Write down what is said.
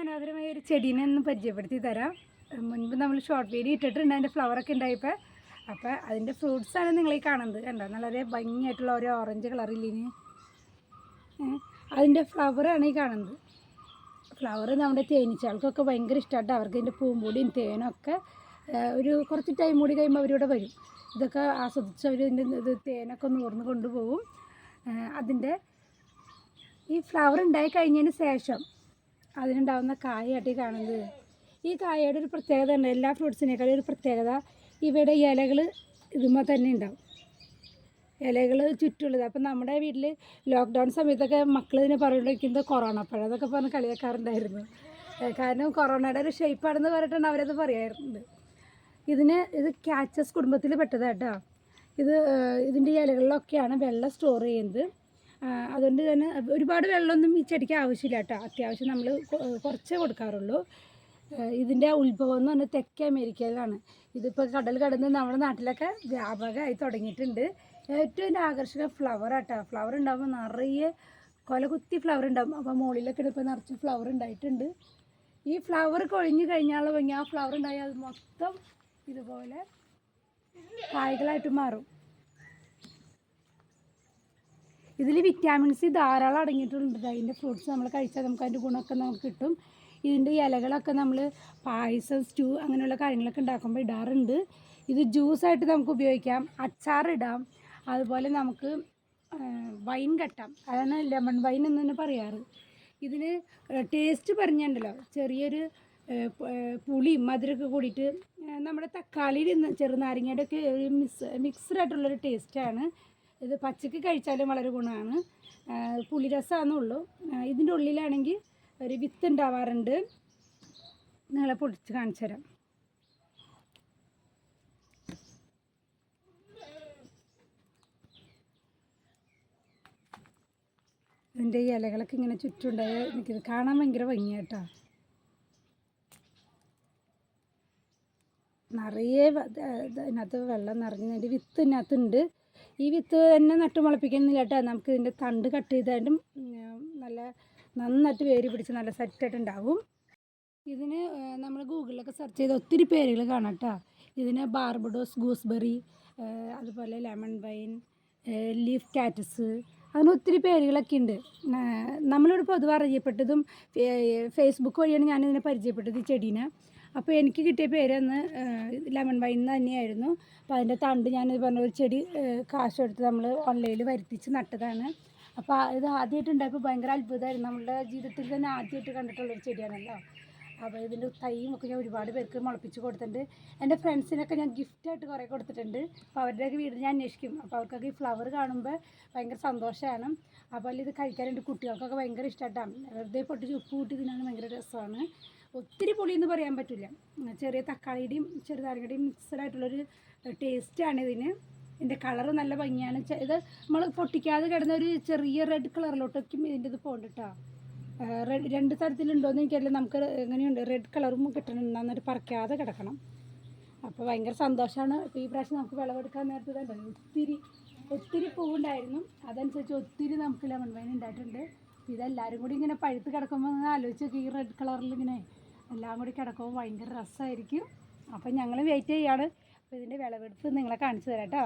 മനോഹരമായ ഒരു ചെടീനെ ഒന്ന് പരിചയപ്പെടുത്തി തരാം. മുൻപ് നമ്മൾ ഷോർട്ട് വീഡിയോ ഇട്ടിട്ടുണ്ട്, അതിൻ്റെ ഫ്ലവറൊക്കെ ഉണ്ടായപ്പോൾ. അപ്പോൾ അതിൻ്റെ ഫ്രൂട്ട്സാണ് നിങ്ങളീ കാണുന്നത്. കണ്ടോ, വളരെ ഭംഗിയായിട്ടുള്ള ഒരു ഓറഞ്ച് കളറിലിന് അതിൻ്റെ ഫ്ലവറാണ് ഈ കാണുന്നത്. ഫ്ലവർ നമ്മുടെ തേനീച്ചകൾക്കൊക്കെ ഭയങ്കര ഇഷ്ടമായിട്ട്. അവർക്ക് ഇതിൻ്റെ പൂമ്പൊടിയും തേനൊക്കെ ഒരു കുറച്ച് ടൈം കൂടി കഴിയുമ്പോൾ അവരിവിടെ വരും. ഇതൊക്കെ ആസ്വദിച്ച് അവർ ഇത് തേനൊക്കെ നൂർന്ന് കൊണ്ടുപോകും. അതിൻ്റെ ഈ ഫ്ലവർ ഉണ്ടായി കഴിഞ്ഞതിന് ശേഷം അതിനുണ്ടാകുന്ന കായായിട്ട് കാണുന്നത്. ഈ കായയുടെ ഒരു പ്രത്യേകത ഉണ്ട്, എല്ലാ ഫ്രൂട്ട്സിനേക്കാളും ഒരു പ്രത്യേകത, ഇവയുടെ ഇലകൾ ഇതുമ്പോൾ തന്നെ ഉണ്ടാവും. ഇലകൾ ചുറ്റുള്ളത്. അപ്പം നമ്മുടെ വീട്ടിൽ ലോക്ക്ഡൗൺ സമയത്തൊക്കെ മക്കൾ ഇതിനെ പറഞ്ഞുകൊണ്ടിരിക്കുന്നത് കൊറോണ പഴം അതൊക്കെ പറഞ്ഞ് കളിയാക്കാറുണ്ടായിരുന്നു. കാരണം കൊറോണയുടെ ഒരു ഷേപ്പാണെന്ന് പറഞ്ഞിട്ടാണ് അവരത് പറയാറുണ്ട്. ഇത് കാച്ചസ് കുടുംബത്തിൽ പെട്ടതാട്ടോ. ഇതിൻ്റെ ഇലകളിലൊക്കെയാണ് വെള്ളം സ്റ്റോർ ചെയ്യുന്നത്. അതുകൊണ്ട് തന്നെ ഒരുപാട് വെള്ളമൊന്നും ഈ ചെടിക്ക് ആവശ്യമില്ല കേട്ടോ. അത്യാവശ്യം നമ്മൾ കുറച്ചേ കൊടുക്കാറുള്ളൂ. ഇതിൻ്റെ ഉത്ഭവം എന്ന് പറഞ്ഞാൽ തെക്കേ അമേരിക്കയിലാണ്. ഇതിപ്പോൾ കടൽ കടന്ന് നമ്മുടെ നാട്ടിലൊക്കെ വ്യാപകമായി തുടങ്ങിയിട്ടുണ്ട്. ഏറ്റവും എൻ്റെ ആകർഷക ഫ്ലവർ ആട്ടോ. ഫ്ലവർ ഉണ്ടാകുമ്പോൾ നിറയെ കൊലകുത്തി ഫ്ലവർ ഉണ്ടാകും. അപ്പോൾ മുകളിലൊക്കെ ഇപ്പോൾ നിറച്ച് ഫ്ലവർ ഉണ്ടായിട്ടുണ്ട്. ഈ ഫ്ലവർ കൊഴിഞ്ഞ് കഴിഞ്ഞാൽ ഭംഗി, ആ ഫ്ലവർ ഉണ്ടായാൽ അത് മൊത്തം ഇതുപോലെ കായ്കളായിട്ട് മാറും. ഇതിൽ വിറ്റാമിൻ സി ധാരാളം അടങ്ങിയിട്ടുണ്ട്. അതിൻ്റെ ഫ്രൂട്ട്സ് നമ്മൾ കഴിച്ചാൽ നമുക്ക് അതിൻ്റെ ഗുണമൊക്കെ നമുക്ക് കിട്ടും. ഇതിൻ്റെ ഇലകളൊക്കെ നമ്മൾ പായസം, സ്റ്റൂ അങ്ങനെയുള്ള കാര്യങ്ങളൊക്കെ ഉണ്ടാക്കുമ്പോൾ ഇടാറുണ്ട്. ഇത് ജ്യൂസായിട്ട് നമുക്ക് ഉപയോഗിക്കാം, അച്ചാറിടാം, അതുപോലെ നമുക്ക് വൈൻ കെട്ടാം. അതാണ് ലെമൺ വൈൻ എന്ന് തന്നെ പറയാറ്. ഇതിന് ടേസ്റ്റ് പറഞ്ഞുണ്ടല്ലോ, ചെറിയൊരു പുളിയും മധുരമൊക്കെ കൂടിയിട്ട് നമ്മുടെ തക്കാളിയിൽ ചെറുനാരങ്ങയുടെ ഒക്കെ ഒരു മിക്സ്ഡായിട്ടുള്ളൊരു ടേസ്റ്റാണ്. ഇത് പച്ചക്ക് കഴിച്ചാലും വളരെ ഗുണമാണ്. പുളിരസമാണെന്നുള്ളൂ. ഇതിൻ്റെ ഉള്ളിലാണെങ്കിൽ ഒരു വിത്ത് ഉണ്ടാവാറുണ്ട്. നിങ്ങളെ പൊടിച്ച് കാണിച്ചു തരാം. ഇതിൻ്റെ ഇലകളൊക്കെ ഇങ്ങനെ ചുറ്റുണ്ടായി നിൽക്കുന്നത് കാണാൻ ഭയങ്കര ഭംഗിയായിട്ടോ. നിറയെ ഇതിനകത്ത് വെള്ളം നിറഞ്ഞതിൻ്റെ വിത്ത് ഇതിനകത്തുണ്ട്. ഈ വിത്ത് തന്നെ നട്ടു മുളപ്പിക്കുന്നില്ല കേട്ടോ. നമുക്ക് ഇതിൻ്റെ തണ്ട് കട്ട് ചെയ്താലും നന്നായിട്ട് വേര് പിടിച്ച് നല്ല സെറ്റായിട്ട് ഉണ്ടാവും. ഇതിന് നമ്മൾ ഗൂഗിളിലൊക്കെ സെർച്ച് ചെയ്ത് ഒത്തിരി പേരുകൾ കാണാം കേട്ടോ. ഇതിന് ബാർബഡോസ് ഗൂസ്ബെറി, അതുപോലെ ലെമൺ വൈൻ, ലീഫ് കാറ്റസ്, അങ്ങനെ ഒത്തിരി പേരുകളൊക്കെ ഉണ്ട്. നമ്മളിവിടെ പൊതുവെ അറിയപ്പെട്ടതും ഫേസ്ബുക്ക് വഴിയാണ് ഞാനിതിനെ പരിചയപ്പെട്ടത്, ഈ ചെടീനെ. അപ്പോൾ എനിക്ക് കിട്ടിയ പേരന്ന് ലെമൺ വൈൻ തന്നെയായിരുന്നു. അപ്പോൾ അതിൻ്റെ തണ്ട് ഞാൻ പറഞ്ഞ ഒരു ചെടി കാശെടുത്ത് നമ്മൾ ഓൺലൈനിൽ വരുത്തിച്ച് നട്ടതാണ്. അപ്പോൾ ഇത് ആദ്യമായിട്ടുണ്ടായപ്പോൾ ഭയങ്കര അത്ഭുതമായിരുന്നു. നമ്മളുടെ ജീവിതത്തിൽ തന്നെ ആദ്യമായിട്ട് കണ്ടിട്ടുള്ളൊരു ചെടിയാണല്ലോ. അപ്പോൾ ഇതിൻ്റെ തൈയും ഒക്കെ ഞാൻ ഒരുപാട് പേർക്ക് മുളപ്പിച്ച് കൊടുത്തിട്ടുണ്ട്. എൻ്റെ ഫ്രണ്ട്സിനൊക്കെ ഞാൻ ഗിഫ്റ്റായിട്ട് കുറേ കൊടുത്തിട്ടുണ്ട്. അപ്പോൾ അവരുടെയൊക്കെ വീട് ഞാൻ അന്വേഷിക്കും. അപ്പോൾ അവർക്കൊക്കെ ഈ ഫ്ലവർ കാണുമ്പോൾ ഭയങ്കര സന്തോഷമാണ്. അപ്പോൾ ഇത് കഴിക്കാൻ എൻ്റെ കുട്ടികൾക്കൊക്കെ ഭയങ്കര ഇഷ്ടമായിട്ടാണ്. വെറുതെ പൊട്ടിച്ച് ഉപ്പ് കൂട്ടി ഇതിനാണ് ഭയങ്കര രസമാണ്. ഒത്തിരി പുളിയെന്ന് പറയാൻ പറ്റില്ല. ചെറിയ തക്കാളിയുടെയും ചെറുനാരങ്ങയുടെയും മിക്സഡായിട്ടുള്ളൊരു ടേസ്റ്റാണ് ഇതിന്. ഇതിൻ്റെ കളറ് നല്ല ഭംഗിയാണ്. ഇത് നമ്മൾ പൊട്ടിക്കാതെ കിടന്ന ഒരു ചെറിയ റെഡ് കളറിലോട്ടൊക്കെ ഇതിൻ്റെ ഇത് പോകണ്ടിട്ടോ. രണ്ട് തരത്തിലുണ്ടോയെന്ന് എനിക്കറിയില്ല. നമുക്ക് എങ്ങനെയുണ്ട്, റെഡ് കളറും കിട്ടണം, നന്നായിട്ട് പറിക്കാതെ കിടക്കണം. അപ്പോൾ ഭയങ്കര സന്തോഷമാണ്. ഇപ്പോൾ ഈ പ്രാവശ്യം നമുക്ക് വിളവെടുക്കാൻ നേരത്തെ തന്നെ ഒത്തിരി പൂവുണ്ടായിരുന്നു. അതനുസരിച്ച് ഒത്തിരി നമുക്ക് ലെമൺ വൈൻ ഉണ്ടായിട്ടുണ്ട്. ഇതെല്ലാവരും കൂടി ഇങ്ങനെ പഴുത്ത് കിടക്കുമ്പോൾ ആലോചിച്ച് നോക്കി, ഈ റെഡ് കളറിൽ ഇങ്ങനെ എല്ലാം കൂടി കിടക്കുമ്പോൾ ഭയങ്കര രസമായിരിക്കും. അപ്പം ഞങ്ങൾ വെയിറ്റ് ചെയ്യാണ്. അപ്പോൾ ഇതിൻ്റെ വിളവെടുപ്പ് നിങ്ങളെ കാണിച്ചു തരാം കേട്ടോ.